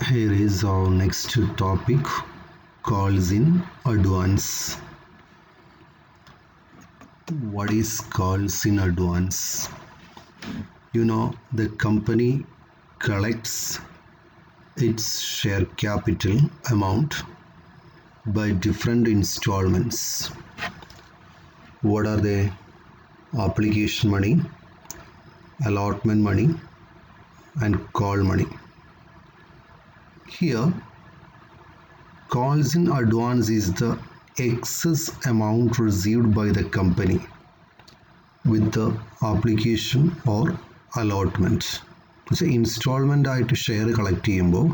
Here is our next topic, calls in advance. What is calls in advance? The company collects its share capital amount by different installments. What are they? Application money, allotment money, and call money. Here, calls in advance is the excess amount received by the company with the application or allotment. Instalment ആയിട്ട് share collect ചെയ്യുമ്പോൾ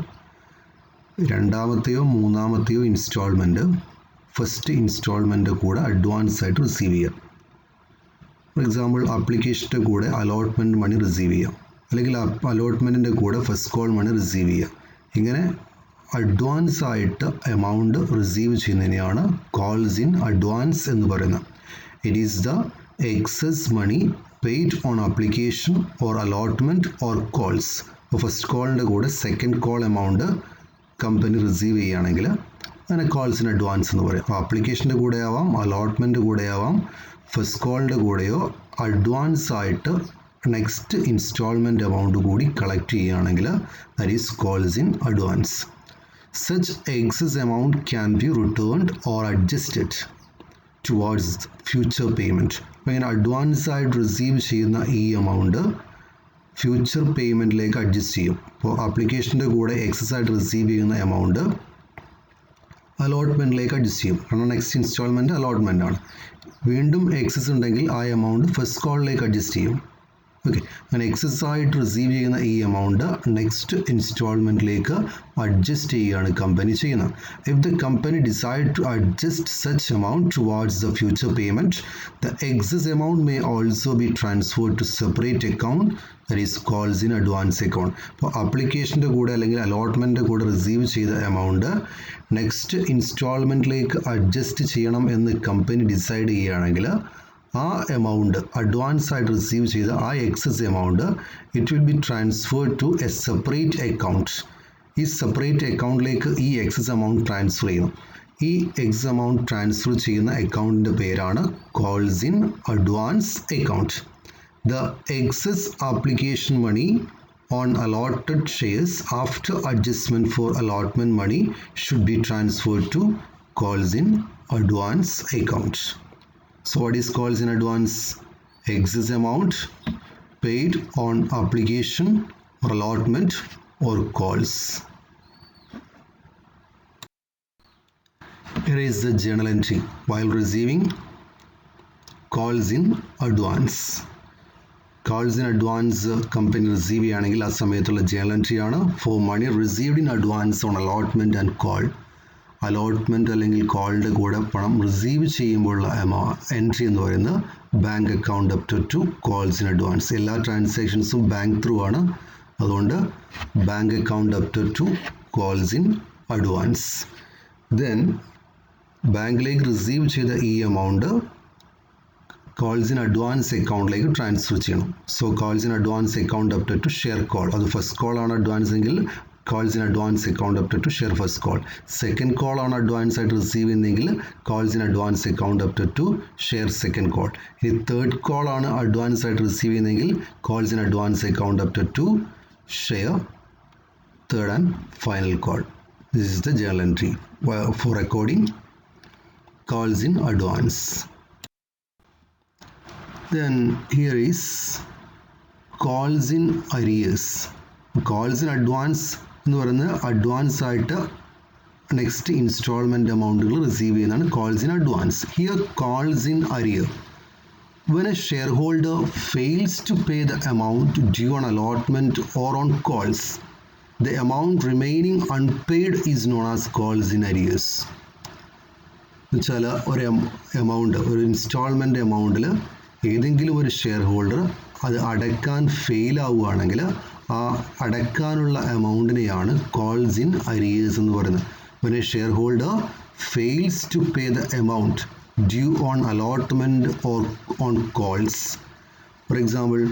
രണ്ടാമത്തെയോ മൂന്നാമത്തെയോ instalment first instalment കൂടെ advance ആയിട്ട് receive ചെയ്യാം. For example അപ്ലിക്കേഷൻ്റെ കൂടെ allotment മണി receive ചെയ്യാം, അല്ലെങ്കിൽ അലോട്ട്മെൻറ്റിൻ്റെ കൂടെ first call മണി receive ചെയ്യാം. ഇങ്ങനെ അഡ്വാൻസ് ആയിട്ട് എമൗണ്ട് റിസീവ് ചെയ്യുന്നതിനെയാണ് കോൾസ് ഇൻ അഡ്വാൻസ് എന്ന് പറയുന്നത്. It is the excess money paid on application or allotment or calls. അപ്പോൾ ഫസ്റ്റ് കോളിൻ്റെ കൂടെ second call amount company receive ചെയ്യുകയാണെങ്കിൽ അതിനെ കോൾസ് ഇൻ അഡ്വാൻസ് എന്ന് പറയും. അപ്പോൾ ആപ്ലിക്കേഷൻ്റെ കൂടെ ആവാം, അലോട്ട്മെൻറ്റ് കൂടെ ആവാം, ഫസ്റ്റ് കോളിൻ്റെ കൂടെയോ അഡ്വാൻസ് ആയിട്ട് നെക്സ്റ്റ് ഇൻസ്റ്റാൾമെൻറ്റ് എമൗണ്ട് കൂടി കളക്ട് ചെയ്യുകയാണെങ്കിൽ that is calls in advance. Such excess amount can be returned or adjusted towards future payment. ഇങ്ങനെ അഡ്വാൻസ് ആയിട്ട് റിസീവ് ചെയ്യുന്ന ഈ എമൗണ്ട് ഫ്യൂച്ചർ പേയ്മെൻറ്റിലേക്ക് അഡ്ജസ്റ്റ് ചെയ്യും. അപ്പോൾ ആപ്ലിക്കേഷൻ്റെ കൂടെ എക്സസ് ആയിട്ട് റിസീവ് ചെയ്യുന്ന എമൗണ്ട് അലോട്ട്മെൻറ്റിലേക്ക് അഡ്ജസ്റ്റ് ചെയ്യും, കാരണം നെക്സ്റ്റ് ഇൻസ്റ്റാൾമെൻറ്റ് അലോട്ട്മെൻ്റ് ആണ്. വീണ്ടും എക്സസ് ഉണ്ടെങ്കിൽ ആ എമൗണ്ട് ഫസ്റ്റ് കോളിലേക്ക് അഡ്ജസ്റ്റ് ചെയ്യും. ഓക്കെ, അങ്ങനെ എക്സസ് ആയിട്ട് റിസീവ് ചെയ്യുന്ന ഈ എമൗണ്ട് നെക്സ്റ്റ് ഇൻസ്റ്റാൾമെൻറ്റിലേക്ക് അഡ്ജസ്റ്റ് ചെയ്യുകയാണ് കമ്പനി ചെയ്യുന്നത്. If the company decide to adjust such amount towards the future payment, the excess amount may also be transferred to separate account, that is calls in advance account. അപ്പോൾ ആപ്ലിക്കേഷൻ്റെ കൂടെ അല്ലെങ്കിൽ അലോട്ട്മെൻറ്റിൻ്റെ കൂടെ receive ചെയ്ത amount next ഇൻസ്റ്റാൾമെൻറ്റിലേക്ക് adjust ചെയ്യണം എന്ന് company decide ചെയ്യുകയാണെങ്കിൽ ആ എമൗണ്ട് അഡ്വാൻസ് ആയിട്ട് റിസീവ് ചെയ്ത ആ excess amount it will be transferred to a separate account. ഈ സെപ്പറേറ്റ് അക്കൗണ്ടിലേക്ക് ഈ എക്സസ് എമൗണ്ട് ട്രാൻസ്ഫർ ചെയ്യണം. ഈ എക്സസ് എമൗണ്ട് ട്രാൻസ്ഫർ ചെയ്യുന്ന അക്കൗണ്ടിൻ്റെ പേരാണ് calls in advance account. The excess application money on allotted shares after adjustment for allotment money should be transferred to calls in advance account. So what is calls in advance? Excess amount paid on application or allotment or calls. Here is the journal entry while receiving calls in advance. Calls in advance company receive ചെയ്യുകയാണെങ്കിൽ ആ സമയത്തുള്ള journal entry ആണ് for money received in advance on allotment and call. Allotment അല്ലെങ്കിൽ കോളിൻ്റെ കൂടെ പണം receive ചെയ്യുമ്പോഴുള്ള entry എന്ന് പറയുന്നത് bank account up to calls in advance. എല്ലാ ട്രാൻസാക്ഷൻസും ബാങ്ക് ത്രൂ ആണ്, അതുകൊണ്ട് bank account up to calls in advance. Then ബാങ്കിലേക്ക് റിസീവ് ചെയ്ത ഈ എമൗണ്ട് കോൾസ് ഇൻ അഡ്വാൻസ് അക്കൗണ്ടിലേക്ക് ട്രാൻസ്ഫർ ചെയ്യണം. So calls in advance account up to share call. അത് ഫസ്റ്റ് കോൾ ആണ് അഡ്വാൻസ് എങ്കിൽ calls in advance account up to share first call. Second call ആണ് advance ആയിട്ട് റിസീവ് ചെയ്യുന്നതെങ്കിൽ calls in advance account up to share second call. ഇനി third call ആണ് advance ആയിട്ട് receive ചെയ്യുന്നതെങ്കിൽ calls in advance account up to share third and final call. This is the journal entry for recording calls in advance. Then here is calls in arrears. Calls in advance എന്ന് പറയുന്നത് advance ആയിട്ട് next instalment എമൗണ്ടുകൾ receive ചെയ്യുന്നതാണ് calls in advance. Here calls in arrear. When a shareholder fails to pay the amount due on allotment or on calls, the amount remaining unpaid is known as calls in arrears. എന്നുവെച്ചാൽ ഒരു amount, ഒരു instalment എമൗണ്ടിൽ ഏതെങ്കിലും ഒരു share holder അത് അടയ്ക്കാൻ fail ആവുകയാണെങ്കിൽ ആ അടയ്ക്കാനുള്ള എമൗണ്ടിനെയാണ് കോൾസ് ഇൻ അരിയേഴ്സ് എന്ന് പറയുന്നത്. when a shareholder fails to pay the amount due on allotment or on calls. For example,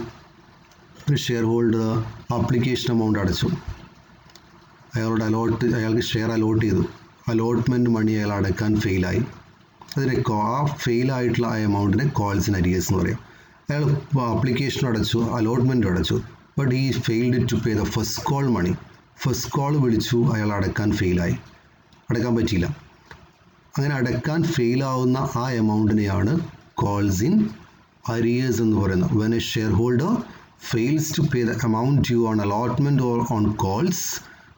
ഒരു ഷെയർ ഹോൾഡർ ആപ്ലിക്കേഷൻ എമൗണ്ട് അടച്ചു, അയാൾക്ക് ഷെയർ അലോട്ട് ചെയ്തു, അലോട്ട്മെൻറ്റ് മണി അയാൾ അടക്കാൻ ഫെയിലായി. അതിനെ ആ ഫെയിലായിട്ടുള്ള ആ എമൗണ്ടിനെ കോൾസ് ഇൻ അരിയേഴ്സ് എന്ന് പറയാം. അയാൾ ആപ്ലിക്കേഷൻ അടച്ചു, അലോട്ട്മെൻറ്റ് അടച്ചു, but he failed to pay the first call money. First call വിളിച്ചു, അയാൾ അടക്കാൻ ഫെയിലായി, അടക്കാൻ പറ്റിയില്ല. അങ്ങനെ അടക്കാൻ ഫെയിലാവുന്ന ആ എമൗണ്ടിനെയാണ് കോൾസ് ഇൻ arrears എന്ന് പറയുന്നത്. When a shareholder fails to pay the amount due on allotment or on calls,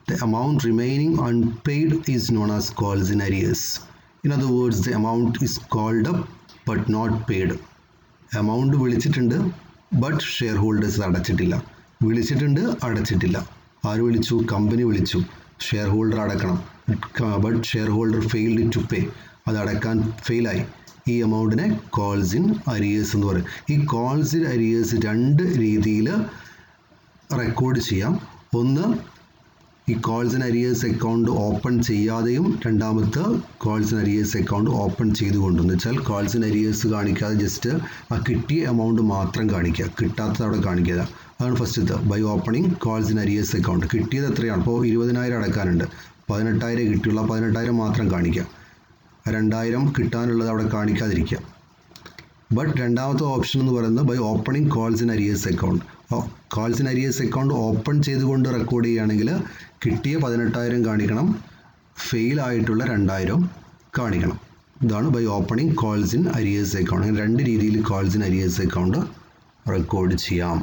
the amount remaining unpaid is known as calls in arrears. In other words, the amount is called up but not paid. Amount വിളിച്ചിട്ടുണ്ട് but share holders അടച്ചിട്ടില്ല. വിളിച്ചിട്ടുണ്ട്, അടച്ചിട്ടില്ല. ആര് വിളിച്ചു? Company വിളിച്ചു. Share holder അടക്കണം, but share holder failed to pay. അത് അടക്കാൻ ഫെയിലായി. ഈ എമൗണ്ടിനെ കോൾസ് ഇൻ അരിയേഴ്സ് എന്ന് പറയും. ഈ കോൾസ് ഇൻ അരിയേഴ്സ് രണ്ട് രീതിയിൽ റെക്കോർഡ് ചെയ്യാം. ഒന്ന്, ഈ calls in arrears account open ചെയ്യാതെയും, രണ്ടാമത്തെ calls in arrears account open ചെയ്തുകൊണ്ടെന്ന് വെച്ചാൽ കോൾസ് ഇൻ അരിയേഴ്സ് കാണിക്കാതെ ജസ്റ്റ് ആ കിട്ടിയ എമൗണ്ട് മാത്രം കാണിക്കുക, കിട്ടാത്തത് അവിടെ കാണിക്കുക. അതാണ് ഫസ്റ്റത്തെ. By opening calls in arrears account. കിട്ടിയത് എത്രയാണ്? ഇപ്പോൾ 20,000 അടക്കാനുണ്ട്, 18,000 കിട്ടിയുള്ള 18,000 മാത്രം കാണിക്കുക, 2,000 കിട്ടാനുള്ളത് അവിടെ കാണിക്കാതിരിക്കുക. ബട്ട് രണ്ടാമത്തെ ഓപ്ഷൻ എന്ന് പറയുന്നത് by opening calls in arrears account. Calls in arrears account open ചെയ്തുകൊണ്ട് റെക്കോർഡ് ചെയ്യുകയാണെങ്കിൽ കിട്ടിയ 18,000 കാണിക്കണം, ഫെയിൽ ആയിട്ടുള്ള 2,000 കാണിക്കണം. ഇതാണ് by opening calls in arrears account. അങ്ങനെ രണ്ട് രീതിയിൽ calls in arrears account record ചെയ്യാം.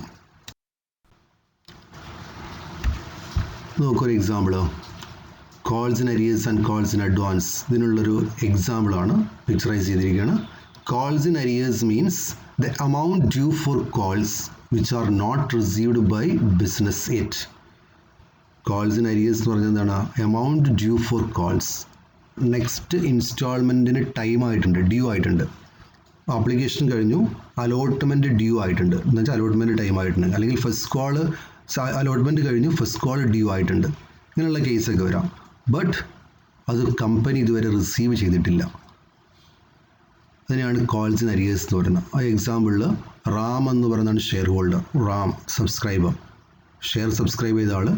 നോക്കൊരു example, calls in arrears and calls in advance. ഇതിനുള്ളൊരു എക്സാമ്പിളാണ് പിക്ചറൈസ് ചെയ്തിരിക്കുകയാണ്. Calls in arrears means the amount due for calls which are not received by business yet. Calls in arrears എന്ന് പറഞ്ഞാൽ എന്താണ്? Amount due for calls. Next ഇൻസ്റ്റാൾമെൻറ്റിന് time ആയിട്ടുണ്ട്, due ആയിട്ടുണ്ട്. Application കഴിഞ്ഞു, അലോട്ട്മെൻറ്റ് ഡ്യൂ ആയിട്ടുണ്ട്, എന്ന് വെച്ചാൽ അലോട്ട്മെൻറ്റ് ടൈം ആയിട്ടുണ്ട്. അല്ലെങ്കിൽ ഫസ്റ്റ് കോൾ അലോട്ട്മെൻറ്റ് കഴിഞ്ഞു, ഫസ്റ്റ് കോൾ ഡ്യൂ ആയിട്ടുണ്ട്. ഇങ്ങനെയുള്ള കേസൊക്കെ വരാം. ബട്ട് അത് കമ്പനി ഇതുവരെ റിസീവ് ചെയ്തിട്ടില്ല. അതിനെയാണ് കോൾസ് ഇൻ അരിയേഴ്സ് എന്ന് പറയുന്നത്. ആ എക്സാമ്പിളിൽ റാം എന്ന് പറയുന്നതാണ് share holder. Ram subscriber, share subscribe ചെയ്ത ആൾ.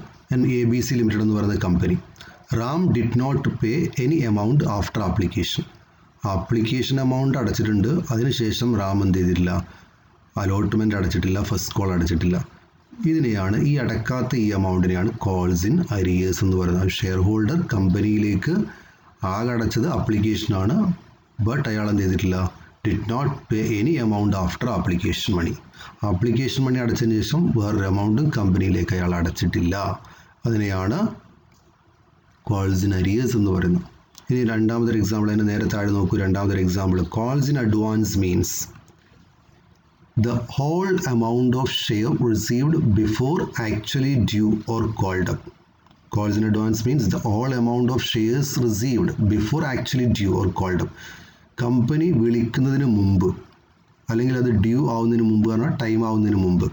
ABC ലിമിറ്റഡ് എന്ന് പറയുന്ന company. Ram did not pay any amount after application. Application amount അടച്ചിട്ടുണ്ട്, അതിനുശേഷം റാം എന്ത് ചെയ്തിട്ടില്ല? അലോട്ട്മെൻറ്റ് അടച്ചിട്ടില്ല, ഫസ്റ്റ് കോൾ അടച്ചിട്ടില്ല. ഇതിനെയാണ്, ഈ അടക്കാത്ത ഈ എമൗണ്ടിനെയാണ് കോൾസ് ഇൻ അരിയേഴ്സ് എന്ന് പറയുന്നത്. ഷെയർ ഹോൾഡർ കമ്പനിയിലേക്ക് ആകെ അടച്ചത് ആപ്ലിക്കേഷനാണ്, ബട്ട് അയാൾ എന്ത് ചെയ്തിട്ടില്ല? Did not pay any amount after application money. Application money അടച്ചതിന് ശേഷം വേറൊരു എമൗണ്ടും കമ്പനിയിലേക്ക് അയാൾ അടച്ചിട്ടില്ല. അതിനെയാണ് കോൾസ് ഇൻ അരിയേഴ്സ് എന്ന് പറയുന്നത്. ഇനി രണ്ടാമതൊരു എക്സാമ്പിൾ, അതിന് നേരെ താഴെ നോക്കൂ. രണ്ടാമതൊരു example, calls in advance means the whole amount of share received before actually due or called up. Calls in advance means the whole amount of shares received before actually due or called up. Company വിളിക്കുന്നതിന് മുമ്പ്, അല്ലെങ്കിൽ അത് due ആവുന്നതിന് മുമ്പ്, പറഞ്ഞാൽ time ആവുന്നതിന് മുമ്പ്,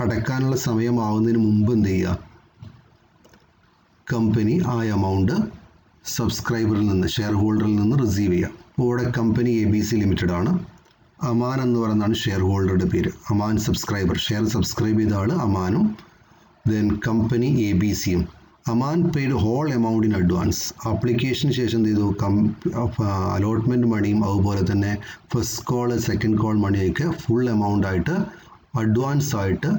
അടക്കാനുള്ള സമയം ആവുന്നതിന് മുമ്പ് എന്ത് ചെയ്യുക? കമ്പനി ആ എമൗണ്ട് സബ്സ്ക്രൈബറിൽ നിന്ന്, ഷെയർ ഹോൾഡറിൽ നിന്ന് റിസീവ് ചെയ്യുക. ഇവിടെ കമ്പനി ABC ലിമിറ്റഡ് ആണ്. അമാൻ എന്ന് പറയുന്നതാണ് ഷെയർ ഹോൾഡറുടെ പേര്. അമാൻ സബ്സ്ക്രൈബർ, ഷെയർ സബ്സ്ക്രൈബ് ചെയ്ത ആൾ അമാനും, ദെൻ കമ്പനി ABCയും. Aman paid whole amount in advance. ആപ്ലിക്കേഷന് ശേഷം എന്ത് ചെയ്തു? അലോട്ട്മെൻറ്റ് മണിയും അതുപോലെ തന്നെ ഫസ്റ്റ് കോൾ, സെക്കൻഡ് കോൾ മണിയൊക്കെ ഫുൾ എമൗണ്ട് ആയിട്ട് അഡ്വാൻസ് ആയിട്ട്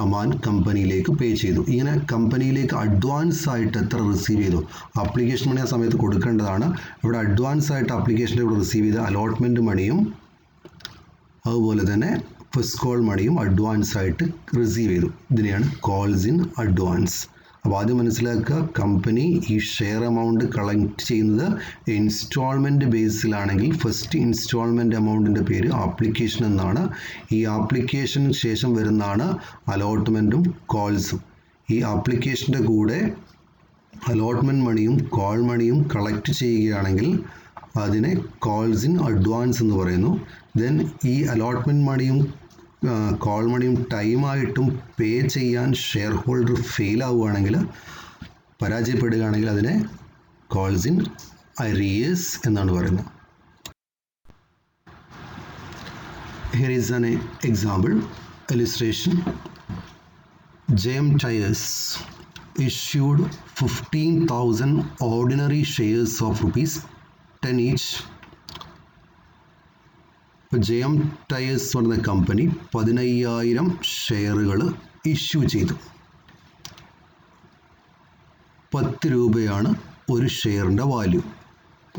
അമാൻ കമ്പനിയിലേക്ക് പേ ചെയ്തു. ഇങ്ങനെ കമ്പനിയിലേക്ക് അഡ്വാൻസ് ആയിട്ട് എത്ര റിസീവ് ചെയ്തു? ആപ്ലിക്കേഷൻ മണി ആ സമയത്ത് കൊടുക്കേണ്ടതാണ്. ഇവിടെ അഡ്വാൻസ് ആയിട്ട് ആപ്ലിക്കേഷൻ്റെ കൂടെ റിസീവ് ചെയ്ത അലോട്ട്മെൻറ്റ് മണിയും അതുപോലെ തന്നെ ഫസ്റ്റ് കോൾ മണിയും അഡ്വാൻസ് ആയിട്ട് റിസീവ് ചെയ്തു. ഇതിനെയാണ് കോൾസ് ഇൻ അഡ്വാൻസ്. അപ്പോൾ ആദ്യം മനസ്സിലാക്കുക, കമ്പനി ഈ ഷെയർ എമൗണ്ട് കളക്ട് ചെയ്യുന്നത് ഇൻസ്റ്റാൾമെൻറ്റ് ബേസിലാണെങ്കിൽ ഫസ്റ്റ് ഇൻസ്റ്റാൾമെൻറ്റ് എമൗണ്ടിൻ്റെ പേര് ആപ്ലിക്കേഷൻ എന്നാണ്. ഈ ആപ്ലിക്കേഷന് ശേഷം വരുന്നതാണ് അലോട്ട്മെൻറ്റും കോൾസും. ഈ ആപ്ലിക്കേഷൻ്റെ കൂടെ അലോട്ട്മെൻറ്റ് മണിയും കോൾ മണിയും കളക്ട് ചെയ്യുകയാണെങ്കിൽ അതിനെ കോൾസ് ഇൻ അഡ്വാൻസ് എന്ന് പറയുന്നു. ദെൻ ഈ അലോട്ട്മെൻറ്റ് മണിയും കോൾ മണിയും ടൈമായിട്ടും പേ ചെയ്യാൻ ഷെയർ ഹോൾഡർ ഫെയിൽ ആവുകയാണെങ്കിൽ, പരാജയപ്പെടുകയാണെങ്കിൽ അതിനെ കോൾസ് ഇൻ അരിയേഴ്സ് എന്നാണ് പറയുന്നത്. Here is an example illustration. JM Tires issued 15,000 ordinary shares of ₹10 each. ഇപ്പോൾ ജയം ടയേഴ്സ് പറഞ്ഞ കമ്പനി 15,000 ഷെയറുകൾ ഇഷ്യൂ ചെയ്തു. 10 രൂപയാണ് ഒരു ഷെയറിൻ്റെ വാല്യൂ.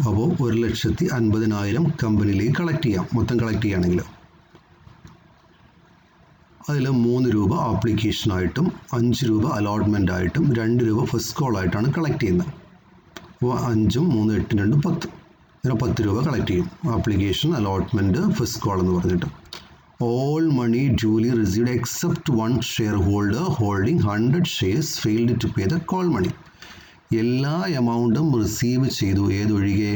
അപ്പോൾ 1,50,000 കമ്പനിയിലേക്ക് കളക്ട് ചെയ്യാം. മൊത്തം കളക്ട് ചെയ്യുകയാണെങ്കിൽ അതിൽ 3 രൂപ ആപ്ലിക്കേഷനായിട്ടും 5 രൂപ അലോട്ട്മെൻ്റ് ആയിട്ടും 2 രൂപ ഫസ്റ്റ് കോൾ ആയിട്ടാണ് കളക്ട് ചെയ്യുന്നത്. അപ്പോൾ 5ഉം 3, 8, 2, 10. അങ്ങനെ 10 രൂപ കളക്ട് ചെയ്യും. ആപ്ലിക്കേഷൻ, അലോട്ട്മെൻറ്റ്, ഫസ്റ്റ് കോൾ എന്ന് പറഞ്ഞിട്ട്. All money duly received except one share holder holding 100 shares failed to pay the call money. എല്ലാ എമൗണ്ടും റിസീവ് ചെയ്തു. ഏതൊഴികെ?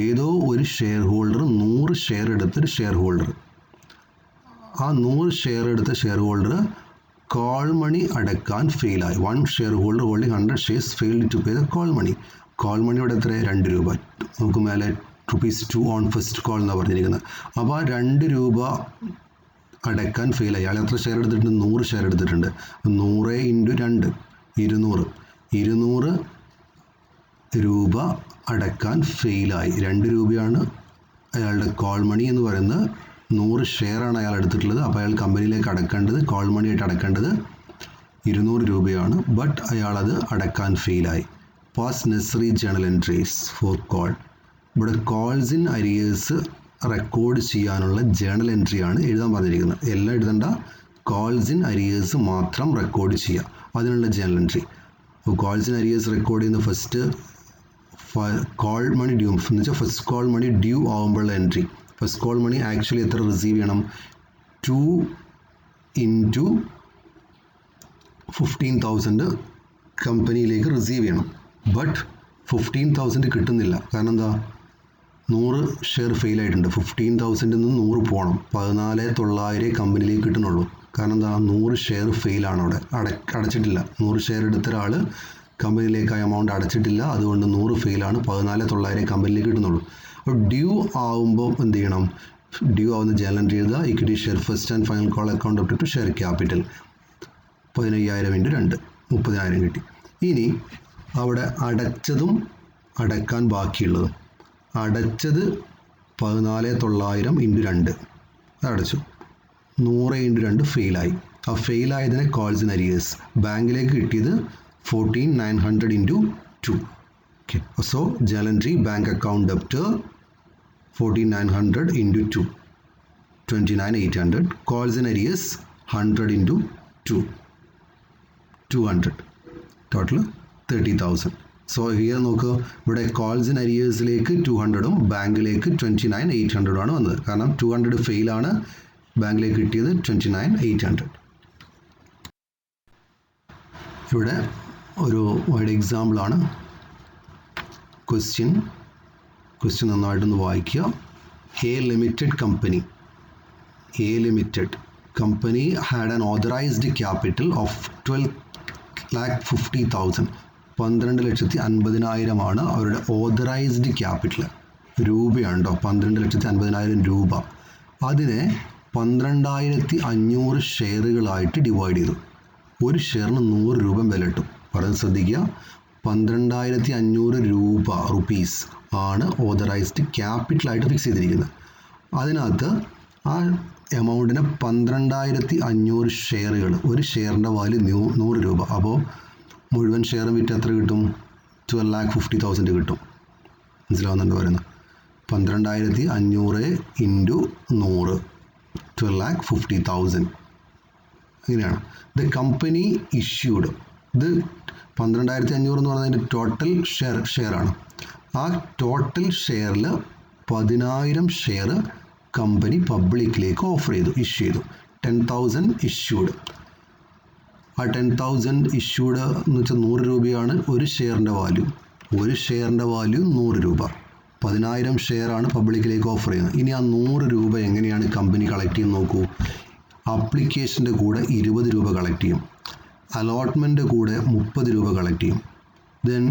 ഏതോ ഒരു ഷെയർ ഹോൾഡർ 100 ഷെയർ എടുത്തൊരു ഷെയർ ഹോൾഡർ. ആ 100 ഷെയർ എടുത്ത ഷെയർ ഹോൾഡർ കോൾ മണി അടക്കാൻ ഫെയിലായി. One share holder holding 100 shares failed to pay the call money. Call മണിയുടെ എത്ര? 2 രൂപ. നമുക്ക് മേലെ ₹2 ഓൺ ഫസ്റ്റ് കോൾ എന്നാണ് പറഞ്ഞിരിക്കുന്നത്. അപ്പോൾ ആ 2 രൂപ അടക്കാൻ ഫെയിലായി. അയാൾ എത്ര ഷെയർ എടുത്തിട്ടുണ്ട്? 100 ഷെയർ എടുത്തിട്ടുണ്ട്. 100 × 2 200. 200 രൂപ അടക്കാൻ ഫെയിലായി. 2 രൂപയാണ് അയാളുടെ കോൾ മണി എന്ന് പറയുന്നത്. 100 ഷെയറാണ് അയാൾ എടുത്തിട്ടുള്ളത്. അപ്പോൾ അയാൾ കമ്പനിയിലേക്ക് അടക്കേണ്ടത്, കോൾ മണിയായിട്ട് അടക്കേണ്ടത് 200 രൂപയാണ്. ബട്ട് അയാളത് അടക്കാൻ ഫെയിലായി. Pass necessary journal entries for call. ഇവിടെ കോൾസ് ഇൻ അരിയേഴ്സ് റെക്കോർഡ് ചെയ്യാനുള്ള ജേണൽ എൻട്രിയാണ് എഴുതാൻ പറഞ്ഞിരിക്കുന്നത്. എല്ലാം എഴുതണ്ട, കോൾസ് ഇൻ അരിയേഴ്സ് മാത്രം റെക്കോർഡ് ചെയ്യുക, അതിനുള്ള ജേണൽ എൻട്രി. അപ്പോൾ കോൾസ് ഇൻ അരിയേഴ്സ് റെക്കോർഡ് ചെയ്യുന്ന ഫസ്റ്റ് കോൾ മണി ഡ്യൂ എന്ന് വെച്ചാൽ ഫസ്റ്റ് കോൾ മണി ഡ്യൂ ആകുമ്പോഴുള്ള entry. First call money actually എത്ര റിസീവ് ചെയ്യണം? 2 × 15,000 കമ്പനിയിലേക്ക് റിസീവ് ചെയ്യണം. ബട്ട് 15,000 കിട്ടുന്നില്ല. കാരണം എന്താ? 100 ഷെയർ ഫെയിൽ ആയിട്ടുണ്ട്. 15,000 നിന്ന് 100 പോകണം. 14,900 കമ്പനിയിലേക്ക് കിട്ടുന്നുള്ളൂ. കാരണം എന്താ? 100 ഷെയർ ഫെയിലാണ്. അവിടെ അടച്ചിട്ടില്ല. 100 ഷെയർ എടുത്ത ഒരാൾ കമ്പനിയിലേക്ക് ആ എമൗണ്ട് അടച്ചിട്ടില്ല. അതുകൊണ്ട് 100 ഫെയിലാണ്. 14,900 കമ്പനിയിലേക്ക് കിട്ടുന്നുള്ളൂ. അപ്പോൾ ഡ്യൂ ആവുമ്പോൾ എന്ത് ചെയ്യണം? ഡ്യൂ ആവുന്ന ജേണൽ എൻട്രി എഴുതുക. Equity share first and final call account up to share capital 15,000 × 2 30,000 കിട്ടി. ഇനി അവിടെ അടച്ചതും അടക്കാൻ ബാക്കിയുള്ളതും. അടച്ചത് 14,900 × 2 അടച്ചു. 100 × 2 ഫെയിലായി. ആ ഫെയിലായതിനെ കോൾസ് ഇൻ അരിയേഴ്സ്. ബാങ്കിലേക്ക് കിട്ടിയത് 14,900 × 2. Okay. So journal entry bank account debtor 14,900 × 2 29,800. Calls in arrears 100 × 2 200. Total 30,000. So here നോക്കുക, ഇവിടെ കോൾസ് ഇൻ അരിയേഴ്സിലേക്ക് 200ഉം ബാങ്കിലേക്ക് 29,800 ആണ് വന്നത്. കാരണം 200 ഫെയിലാണ്, ബാങ്കിലേക്ക് കിട്ടിയത് 29,800. ഇവിടെ ഒരു വൈഡ് എക്സാമ്പിളാണ്. ക്വസ്റ്റ്യൻ നന്നായിട്ടൊന്ന് വായിക്കുക. A limited company had an authorised capital of 12,50,000. 12,50,000 ആണ് അവരുടെ ഓതറൈസ്ഡ് ക്യാപിറ്റൽ. രൂപയുണ്ടോ? 12,50,000 രൂപ. അതിനെ 12,500 ഷെയറുകളായിട്ട് ഡിവൈഡ് ചെയ്തു. ഒരു ഷെയറിന് 100 രൂപ വില കിട്ടും. പറഞ്ഞ് ശ്രദ്ധിക്കുക. 12,500 രൂപ റുപ്പീസ് ആണ് ഓതറൈസ്ഡ് ക്യാപിറ്റലായിട്ട് ഫിക്സ് ചെയ്തിരിക്കുന്നത്. അതിനകത്ത് ആ എമൗണ്ടിനെ 12,500 ഷെയറുകൾ, ഒരു ഷെയറിൻ്റെ വാല്യൂ 100 രൂപ. അപ്പോൾ മുഴുവൻ ഷെയറും വിറ്റ് എത്ര കിട്ടും? 12,50,000 കിട്ടും. മനസ്സിലാവുന്നുണ്ട് പറയുന്നത്? 12,500 × 100 12,50,000. അങ്ങനെയാണ്. The company issued. ഇത് 12,500 എന്ന് പറയുന്നതിൻ്റെ ടോട്ടൽ ഷെയറാണ്. ആ ടോട്ടൽ ഷെയറിൽ 10,000 ഷെയർ കമ്പനി പബ്ലിക്കിലേക്ക് ഓഫർ ചെയ്തു, ഇഷ്യൂ ചെയ്തു. 10,000 ഇഷ്യൂഡ്. ആ 10,000 ഇഷ്യൂഡ് എന്ന് വെച്ചാൽ 100 രൂപയാണ് ഒരു ഷെയറിൻ്റെ വാല്യൂ. ഒരു ഷെയറിൻ്റെ വാല്യൂ 100 രൂപ. 10,000 ഷെയറാണ് പബ്ലിക്കിലേക്ക് ഓഫർ ചെയ്യുന്നത്. ഇനി ആ 100 രൂപ എങ്ങനെയാണ് കമ്പനി കളക്ട് ചെയ്യുന്നത് നോക്കൂ. അപ്ലിക്കേഷൻ്റെ കൂടെ 20 രൂപ കളക്ട് ചെയ്യും. അലോട്ട്മെൻറ്റ് കൂടെ 30 രൂപ കളക്ട് ചെയ്യും. ദെൻ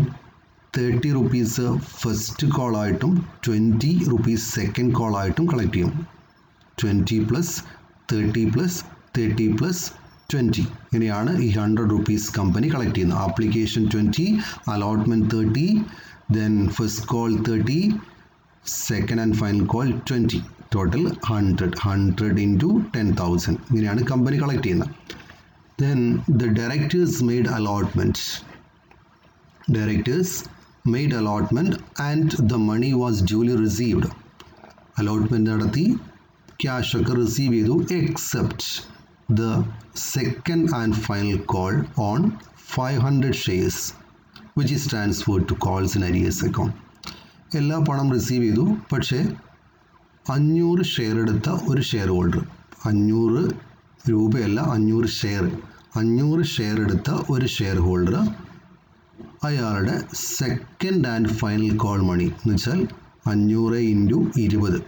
30 റുപ്പീസ് ഫസ്റ്റ് കോളായിട്ടും 20 റുപ്പീസ് സെക്കൻഡ് കോളായിട്ടും കളക്ട് ചെയ്യും. 20 + 30 + 30 + 20. ഇങ്ങനെയാണ് ഈ 100 rupees കമ്പനി കളക്ട് ചെയ്യുന്നത്. Application 20, allotment 30, then first call 30, second and final call 20. Total 100 into 10,000. ഇങ്ങനെയാണ് കമ്പനി കളക്ട് ചെയ്യുന്നത്. Then the directors made allotment. Directors made allotment and the money was duly received. Allotment നടത്തി cash ഒക്കെ receive ചെയ്തു except the second and final call on 500 shares which is transferred to calls in arrears account. എല്ലാ പണം receive ചെയ്തു, പക്ഷേ 500 share എടുത്ത ഒരു share holder, 500 രൂപയല്ല 500 ഷെയർ, 500 ഷെയർ എടുത്ത ഒരു ഷെയർ ഹോൾഡർ അയാളുടെ second and final call money എന്ന് വെച്ചാൽ 500 into 20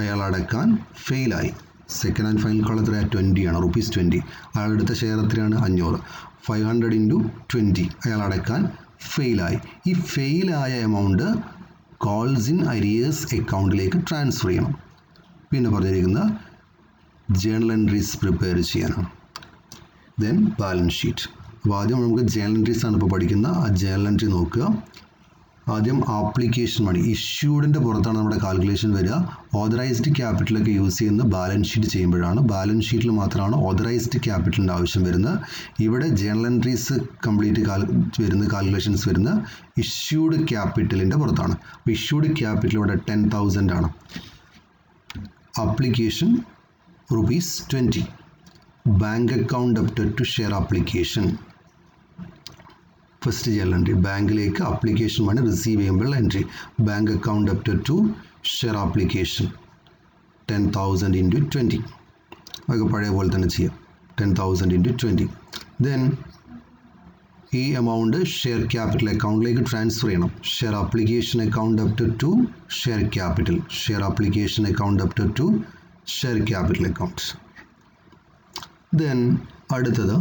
അയാൾ അടക്കാൻ ഫെയിലായി. സെക്കൻഡ് ആൻഡ് ഫൈനൽ കോൾ എത്രയാണ്? 20 ആണ്, ₹20. അയാളെടുത്ത ഷെയർ എത്രയാണ്? 500. 500 into 20 അയാൾ അടക്കാൻ ഫെയിലായി. ഈ ഫെയിലായ എമൗണ്ട് കോൾസ് ഇൻ അരിയേഴ്സ് അക്കൗണ്ടിലേക്ക് ട്രാൻസ്ഫർ ചെയ്യണം. പിന്നെ പറഞ്ഞിരിക്കുന്നത് ജേണൽ എൻട്രീസ് പ്രിപ്പയർ ചെയ്യാനാണ്. Then balance sheet. അപ്പോൾ ആദ്യം നമുക്ക് ജേണൽ എൻട്രീസ് ആണ് ഇപ്പോൾ പഠിക്കുന്നത്. ആ ജേണൽ എൻട്രി നോക്കുക. ആദ്യം ആപ്ലിക്കേഷൻ മണി ഇഷ്യൂഡിൻ്റെ പുറത്താണ് നമ്മുടെ കാൽക്കുലേഷൻ വരിക. ഓതറൈസ്ഡ് ക്യാപിറ്റലൊക്കെ യൂസ് ചെയ്യുന്ന ബാലൻസ് ഷീറ്റ് ചെയ്യുമ്പോഴാണ്. ബാലൻസ് ഷീറ്റിൽ മാത്രമാണ് ഓതറൈസ്ഡ് ക്യാപിറ്റലിൻ്റെ ആവശ്യം വരുന്നത്. ഇവിടെ ജേണൽ എൻട്രീസ് കംപ്ലീറ്റ് വരുന്ന കാൽക്കുലേഷൻസ് വരുന്ന ഇഷ്യൂഡ് ക്യാപിറ്റലിൻ്റെ പുറത്താണ്. അപ്പോൾ ഇഷ്യൂഡ് ക്യാപിറ്റൽ ഇവിടെ 10,000 ആണ്. Application ₹20. Bank account debited to share application. First journal entry ബാങ്കിലേക്ക് അപ്ലിക്കേഷൻ മണി റിസീവ് ചെയ്യുമ്പോൾ entry bank account debited to share application 10,000 into 20. അതൊക്കെ പഴയ പോലെ തന്നെ ചെയ്യാം. 10,000 into 20. ദെൻ ഈ എമൗണ്ട് ഷെയർ ക്യാപിറ്റൽ അക്കൗണ്ടിലേക്ക് ട്രാൻസ്ഫർ ചെയ്യണം. Share application account debited to share capital, share application account debited to share capital account. Then അടുത്തത്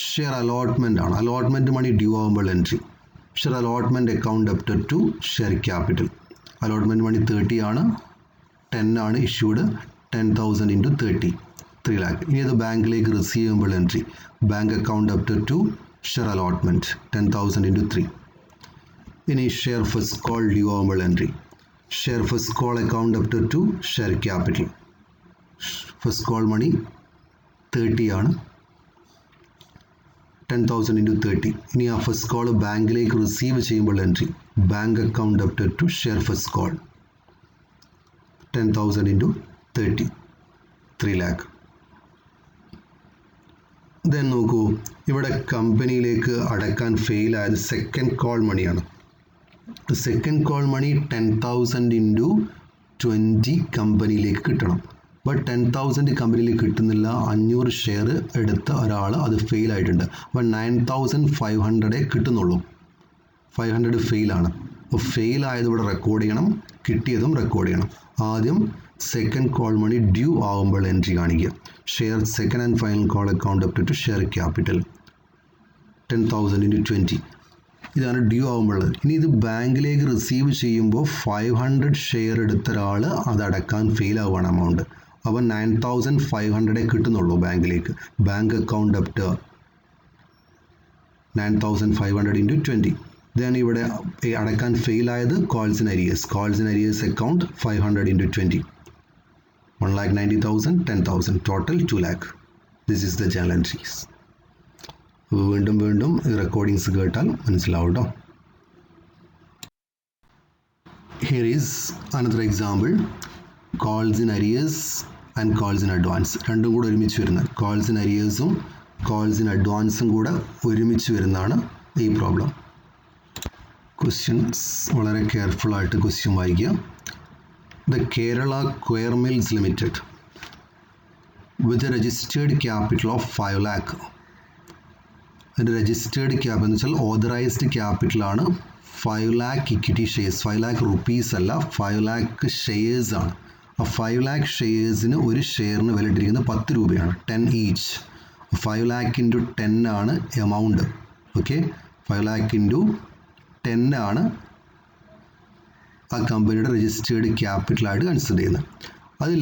ഷെയർ അലോട്ട്മെൻ്റ് ആണ്. അലോട്ട്മെൻറ്റ് മണി ഡ്യൂ ആകുമ്പോൾ entry share allotment account debited to share capital. Allotment money 30 ആണ്, 10 ആണ് issued. 10,000 into 30, 3 lakh. ഇനി അത് ബാങ്കിലേക്ക് receive ചെയ്യുമ്പോൾ entry bank account debited to share allotment 10,000 into 3. ഇനി ഷെയർ ഫസ്റ്റ് കോൾ ഡ്യൂ ആകുമ്പോൾ entry share first call account debited to share capital. First call money 30 ആണ്, 10,000 into 30. ഇനി ആ ഫസ്റ്റ് കോൾ ബാങ്കിലേക്ക് റിസീവ് ചെയ്യുമ്പോൾ entry bank account debited to share first call 10,000 into 30, 3 lakh. Then നോക്കൂ, ഇവിടെ കമ്പനിയിലേക്ക് അടക്കാൻ ഫെയിൽ ആയത് സെക്കൻഡ് കോൾ മണിയാണ്. സെക്കൻഡ് കോൾ മണി 10,000 into 20 കമ്പനിയിലേക്ക് കിട്ടണം. ബട്ട് 10,000 കമ്പനിയിൽ കിട്ടുന്നില്ല. 500 ഷെയർ എടുത്ത ഒരാൾ അത് ഫെയിൽ ആയിട്ടുണ്ട്. അപ്പോൾ 9,500 കിട്ടുന്നുള്ളൂ. 500 ഫെയിലാണ്. അപ്പോൾ ഫെയിൽ ആയത് ഇവിടെ റെക്കോർഡ് ചെയ്യണം, കിട്ടിയതും റെക്കോർഡ് ചെയ്യണം. ആദ്യം സെക്കൻഡ് കോൾ മണി ഡ്യൂ ആകുമ്പോൾ എൻട്രി കാണിക്കുക. Share second and final call account debited to share capital 10,000 into 20. ഇതാണ് ഡ്യൂ ആകുമ്പോൾ. ഇനി ഇത് ബാങ്കിലേക്ക് റിസീവ് ചെയ്യുമ്പോൾ 500 ഷെയർ എടുത്ത ഒരാൾ അത് അടക്കാൻ ഫെയിൽ ആവുകയാണ് എമൗണ്ട്. അപ്പോൾ 9,500 കിട്ടുന്നുള്ളൂ ബാങ്കിലേക്ക്. Bank account debit 9,500 into 20. Then ഇവിടെ അടക്കാൻ ഫെയിൽ ആയത് calls in arrears account 500 into 20. 1,90,000, 10,000, total 2 lakh. This is the journal entries. വീണ്ടും വീണ്ടും ഈ റെക്കോർഡിങ്സ് കേട്ടാൽ മനസ്സിലാവും കേട്ടോ. Here is another example. Calls in arrears and calls in advance രണ്ടും കൂടെ ഒരുമിച്ച് വരുന്നത്. കോൾസ് ഇൻ അരിയേഴ്സും കോൾസ് ഇൻ അഡ്വാൻസും കൂടെ ഒരുമിച്ച് വരുന്നതാണ് ഈ പ്രോബ്ലം. ക്വസ്റ്റ്യൻസ് വളരെ കെയർഫുള്ളായിട്ട് ക്വസ്റ്റ്യൻ വായിക്കുക. The Kerala coir mills limited with a registered capital of 5 lakh. അതിൻ്റെ രജിസ്റ്റേർഡ് ക്യാപിറ്റൽ എന്ന് വെച്ചാൽ ഓതറൈസ്ഡ് ക്യാപിറ്റലാണ് 5 lakh equity shares. 5 lakh rupees അല്ല, 5 lakh ഷെയർസ് ആണ്. ആ 5 lakh ഷെയർസിന് ഒരു ഷെയറിന് വില ഇട്ടിരിക്കുന്നത് 10 രൂപയാണ്, 10 each. 5 lakh into 10 ആണ് എമൗണ്ട്. ഓക്കെ, 5 lakh into 10 ആണ് ആ കമ്പനിയുടെ രജിസ്റ്റേർഡ് ക്യാപിറ്റലായിട്ട് കൺസിഡർ ചെയ്യുന്നത്. അതിൽ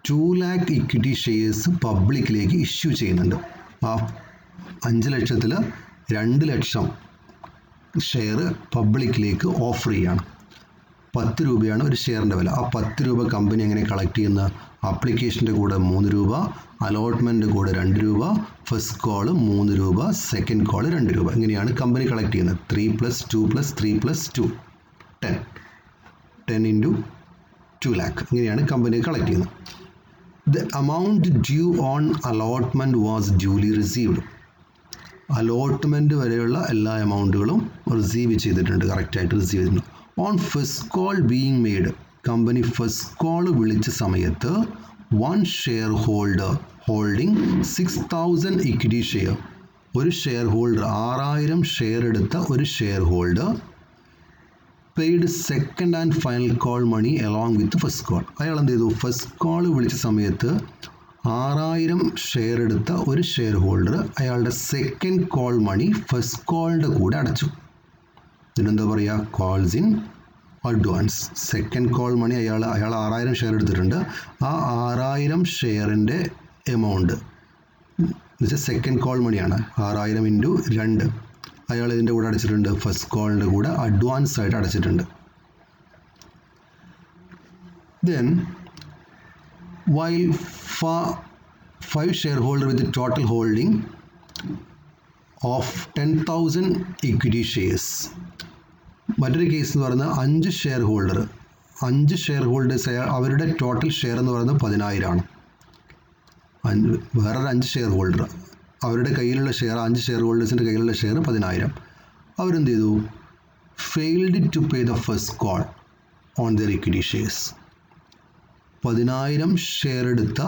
2 lakh ഇക്വിറ്റി ഷെയർസ് പബ്ലിക്കിലേക്ക് ഇഷ്യൂ ചെയ്യുന്നുണ്ട്. ആ 5 ലക്ഷത്തിൽ 2 ലക്ഷം ഷെയർ പബ്ലിക്കിലേക്ക് ഓഫർ ചെയ്യാണ്. 10 രൂപയാണ് ഒരു ഷെയറിൻ്റെ വില. ആ 10 രൂപ കമ്പനി എങ്ങനെ കളക്ട് ചെയ്യുന്ന? ആപ്ലിക്കേഷൻ്റെ കൂടെ 3 രൂപ, അലോട്ട്മെൻറ്റ് കൂടെ 2 രൂപ, ഫസ്റ്റ് കോള് 3 രൂപ, സെക്കൻഡ് കോള് 2 രൂപ. ഇങ്ങനെയാണ് കമ്പനി കളക്ട് ചെയ്യുന്നത്. 3 + 2 + 3 + 2 10 × 2 lakh. ഇങ്ങനെയാണ് കമ്പനി കളക്ട് ചെയ്യുന്നത്. The amount due on allotment was duly received. Allotment വരെയുള്ള എല്ലാ എമൗണ്ടുകളും റിസീവ് ചെയ്തിട്ടുണ്ട്, കറക്റ്റായിട്ട് റിസീവ് ചെയ്തിട്ടുണ്ട്. On first call being made, company first call വിളിച്ച സമയത്ത് 1 share holder holding 6000 equity share, ഒരു ഷെയർ ഹോൾഡർ 6000 ഷെയർ എടുത്ത ഒരു share holder paid second and final call money along with first call. അയാൾ എന്ത് ചെയ്തു? ഫസ്റ്റ് കോൾ വിളിച്ച സമയത്ത് 6000 ഷെയർ എടുത്ത ഒരു ഷെയർ ഹോൾഡർ അയാളുടെ സെക്കൻഡ് കോൾ മണി ഫസ്റ്റ് കോളിൻ്റെ കൂടെ അടച്ചു. ഇതിനെന്താ പറയുക? Calls in advance. Second call money അയാൾ 6000 ഷെയർ എടുത്തിട്ടുണ്ട്. ആ 6000 ഷെയറിൻ്റെ എമൗണ്ട് എന്നുവെച്ചാൽ സെക്കൻഡ് കോൾ മണിയാണ്. 6000 × 2 അയാൾ ഇതിൻ്റെ കൂടെ അടച്ചിട്ടുണ്ട്. ഫസ്റ്റ് കോളിൻ്റെ കൂടെ അഡ്വാൻസ് ആയിട്ട് അടച്ചിട്ടുണ്ട്. Then while 5 shareholder with the total holding of 10,000 equity shares. മറ്റൊരു കേസ് എന്ന് പറയുന്നത് 5 ഷെയർ ഹോൾഡേഴ്സ് അവരുടെ ടോട്ടൽ ഷെയർ എന്ന് പറയുന്നത് 10,000 ആണ്. വേറൊരു 5 ഷെയർ ഹോൾഡർ അവരുടെ കയ്യിലുള്ള ഷെയർ, 5 ഷെയർ ഹോൾഡേഴ്സിൻ്റെ കയ്യിലുള്ള ഷെയർ 10,000. അവരെന്ത് ചെയ്തു? Failed to pay the first call on their equity shares. 10,000 share എടുത്ത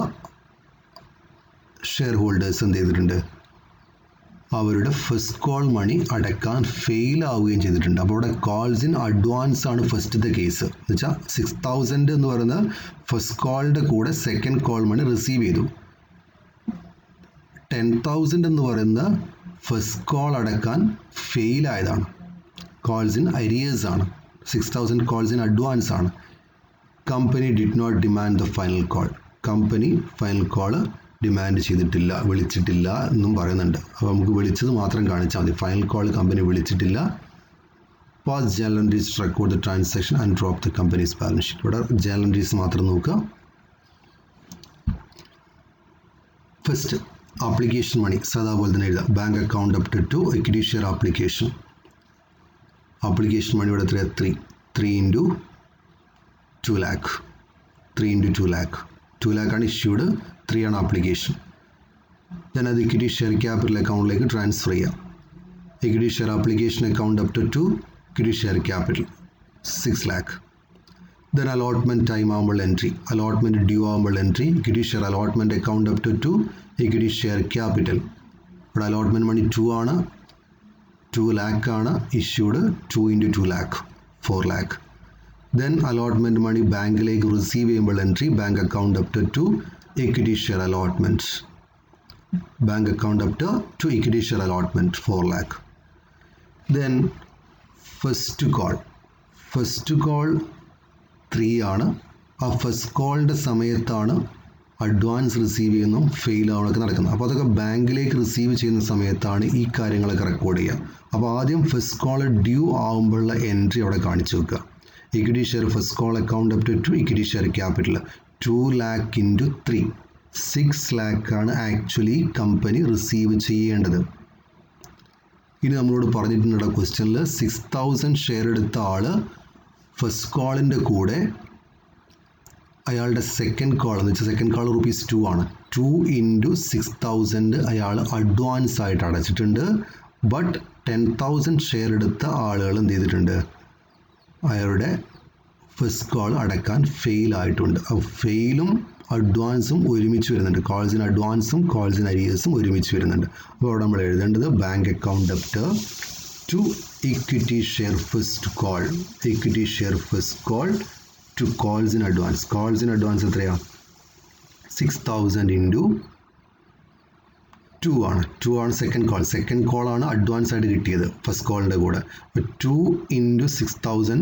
ഷെയർ ഹോൾഡേഴ്സ് എന്ത് ചെയ്തിട്ടുണ്ട്? അവരുടെ ഫസ്റ്റ് കോൾ മണി അടയ്ക്കാൻ ഫെയിൽ ആവുകയും ചെയ്തിട്ടുണ്ട്. അപ്പോൾ ഇവിടെ കോൾസ് ഇൻ അഡ്വാൻസ് ആണ് ഫസ്റ്റത്തെ കേസ്. എന്ന് വെച്ചാൽ 6000 എന്ന് പറയുന്നത് ഫസ്റ്റ് കോളിൻ്റെ കൂടെ സെക്കൻഡ് കോൾ മണി റിസീവ് ചെയ്തു. 10,000 എന്ന് പറയുന്നത് ഫസ്റ്റ് കോൾ അടയ്ക്കാൻ ഫെയിൽ ആയതാണ്. കോൾസ് ഇൻ അരിയേഴ്സ് ആണ്. 6000 കോൾസ് ഇൻ അഡ്വാൻസ് ആണ്. Company did not demand the final call. Company final call demand ചെയ്തിട്ടില്ല, വിളിച്ചിട്ടില്ല എന്നും പറയുന്നുണ്ട്. അപ്പോൾ നമുക്ക് വിളിച്ചത് മാത്രം കാണിച്ചാൽ മതി. ഫൈനൽ കോൾ കമ്പനി വിളിച്ചിട്ടില്ല. Pass journal entries record the transaction and drop the company's balance sheet. ഇവിടെ ജേണൽ എൻട്രീസ് മാത്രം നോക്കുക. ഫസ്റ്റ് ആപ്ലിക്കേഷൻ മണി സാധാപോലെ തന്നെ എഴുതാം. Bank account up to equity share application. Application money ഇവിടെ എത്രയാണ്? 3 × 2 lakh. 3 × 2 lakh. 2 lakh ആണ് ഇഷ്യൂഡ്, 3 ആണ് ആപ്ലിക്കേഷൻ. ദെൻ അത് ഇക്വിറ്റി ഷെയർ ക്യാപിറ്റൽ അക്കൗണ്ടിലേക്ക് ട്രാൻസ്ഫർ ചെയ്യാം. Equity share application account up to equity share capital 6 lakh. Then allotment time ആകുമ്പോൾ entry, allotment due ആകുമ്പോൾ entry. Equity share allotment account up to equity share capital. ഇവിടെ allotment money 2 ആണ്, 2 lakh ആണ് issued. 2 × 2 lakh 4 lakh. Then allotment money ബാങ്കിലേക്ക് receive ചെയ്യുമ്പോൾ entry, bank account up to equity share allotment. Bank account up to equity share allotment 4 lakh. Then first call 3 ആണ്. ആ first കോളിൻ്റെ സമയത്താണ് advance receive ചെയ്യുന്നതും fail ആവുന്നതൊക്കെ നടക്കുന്നത്. അപ്പോൾ അതൊക്കെ ബാങ്കിലേക്ക് റിസീവ് ചെയ്യുന്ന സമയത്താണ് ഈ കാര്യങ്ങളൊക്കെ റെക്കോർഡ് ചെയ്യുക. അപ്പോൾ ആദ്യം ഫസ്റ്റ് കോൾ ഡ്യൂ ആകുമ്പോഴുള്ള എൻട്രി അവിടെ കാണിച്ചു വെക്കുക. Equity share first call account up to equity share capital 2 lakh × 3 6 lakh ആണ് ആക്ച്വലി കമ്പനി റിസീവ് ചെയ്യേണ്ടത്. ഇനി നമ്മളോട് പറഞ്ഞിട്ടുണ്ട് ക്വസ്റ്റ്യനിൽ 6000 ഷെയർ എടുത്ത ആൾ ഫസ്റ്റ് കോളിൻ്റെ കൂടെ അയാളുടെ സെക്കൻഡ് കോൾ എന്ന് വെച്ചാൽ സെക്കൻഡ് കോൾ ₹2 ആണ്. 2 × 6000 അയാൾ അഡ്വാൻസ് ആയിട്ട് അടച്ചിട്ടുണ്ട്. ബട്ട് 10,000 ഷെയർ എടുത്ത ആളുകൾ എന്ത് ചെയ്തിട്ടുണ്ട്? അയാളുടെ ഫസ്റ്റ് കോൾ അടക്കാൻ ഫെയിൽ ആയിട്ടുണ്ട്. അപ്പോൾ ഫെയിലും അഡ്വാൻസും ഒരുമിച്ച് വരുന്നുണ്ട്. കോൾസ് ഇൻ അഡ്വാൻസും കോൾസ് ഇൻ അരിയേഴ്സും ഒരുമിച്ച് വരുന്നുണ്ട്. അപ്പോൾ അവിടെ നമ്മൾ എഴുതേണ്ടത് bank account debtor to equity share first call, equity share first call to calls in advance. Calls in advance എത്രയാണ്? 6000 × 2 ആണ്. 2 ആണ് സെക്കൻഡ് കോളാണ് അഡ്വാൻസ് ആയിട്ട് കിട്ടിയത് ഫസ്റ്റ് കോളിൻ്റെ കൂടെ. അപ്പോൾ 2 × 6000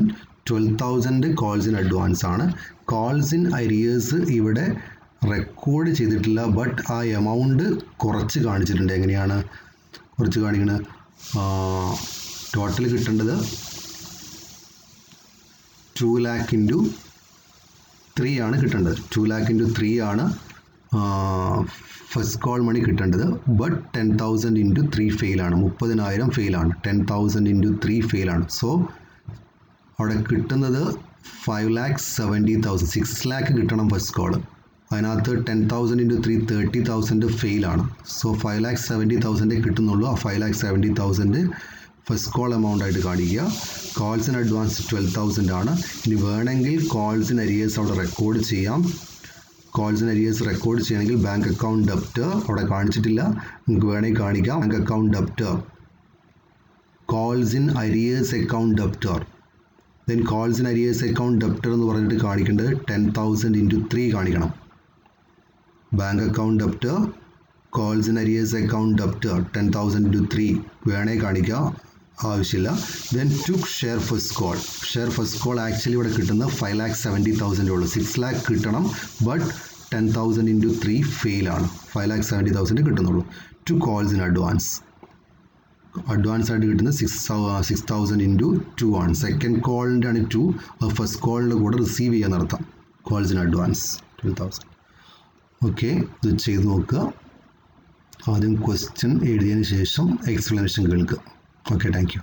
12,000 കോൾസ് ഇൻ അഡ്വാൻസ് ആണ്. കോൾസ് ഇൻ അരിയേഴ്സ് ഇവിടെ റെക്കോർഡ് ചെയ്തിട്ടില്ല, ബട്ട് ആ എമൗണ്ട് കുറച്ച് കാണിച്ചിട്ടുണ്ട്. എങ്ങനെയാണ് കുറച്ച് കാണിക്കുന്നത്? ടോട്ടൽ കിട്ടേണ്ടത് 2 lakh ഇൻറ്റു 3 ആണ് കിട്ടേണ്ടത്. 2 lakh ഇൻറ്റു 3 ആണ് ഫസ്റ്റ് കോൾ മണി കിട്ടേണ്ടത്. But 10,000 into 3 ഫെയിലാണ്. 30,000 ഫെയിലാണ്. 10,000 ഇൻറ്റു 3 ഫെയിലാണ്. സോ അവിടെ കിട്ടുന്നത് 5,70,000. 6 lakh കിട്ടണം ഫസ്റ്റ് കോൾ. അതിനകത്ത് 10,000 ഇൻറ്റു 3 30,000 ഫെയിലാണ്. സോ 5,70,000 കിട്ടുന്നുള്ളൂ. ആ 5,70,000 ഫസ്റ്റ് കോൾ എമൗണ്ട് ആയിട്ട് കാണിക്കുക. കോൾസിന് അഡ്വാൻസ് 12,000 ആണ്. ഇനി വേണമെങ്കിൽ കോൾസിന് അരിയേഴ്സ് അവിടെ റെക്കോർഡ് ചെയ്യാം. കോൾസിന് അരിയേഴ്സ് റെക്കോർഡ് ചെയ്യണമെങ്കിൽ ബാങ്ക് അക്കൗണ്ട് ഡെപ്റ്റർ അവിടെ കാണിച്ചിട്ടില്ല, നിങ്ങൾക്ക് വേണമെങ്കിൽ കാണിക്കാം. Bank account debtor, calls in arrears account debtor. Then calls in arrears account debtor എന്ന് പറഞ്ഞിട്ട് കാണിക്കേണ്ടത് 10,000 ഇൻറ്റു 3 കാണിക്കണം. Bank account debtor, calls in arrears account debtor 10,000 into 3 വേണമെങ്കിൽ കാണിക്കാം, ആവശ്യമില്ല. Then to share first call. Share first call actually ഇവിടെ കിട്ടുന്നത് 5,70,000 ഉള്ളൂ. 6 lakh കിട്ടണം, ബട്ട് 10,000 ഇൻറ്റു 3 ഫെയിലാണ്. 5,70,000 കിട്ടുന്നുള്ളൂ. To calls in advance. Advance ആയിട്ട് കിട്ടുന്നത് 6,000 ഇൻറ്റു 2 ആണ്. സെക്കൻഡ് കോളിൻ്റെ ആണ് 2. അത് ഫസ്റ്റ് കോളിൻ്റെ കൂടെ റിസീവ് ചെയ്യാൻ നടത്താം. Calls in advance 12,000. ഓക്കെ, ഇത് ചെയ്ത് നോക്കുക. ആദ്യം ക്വസ്റ്റ്യൻ എഴുതിയതിന് ശേഷം എക്സ്പ്ലനേഷൻ കേൾക്കുക. Okay, thank you.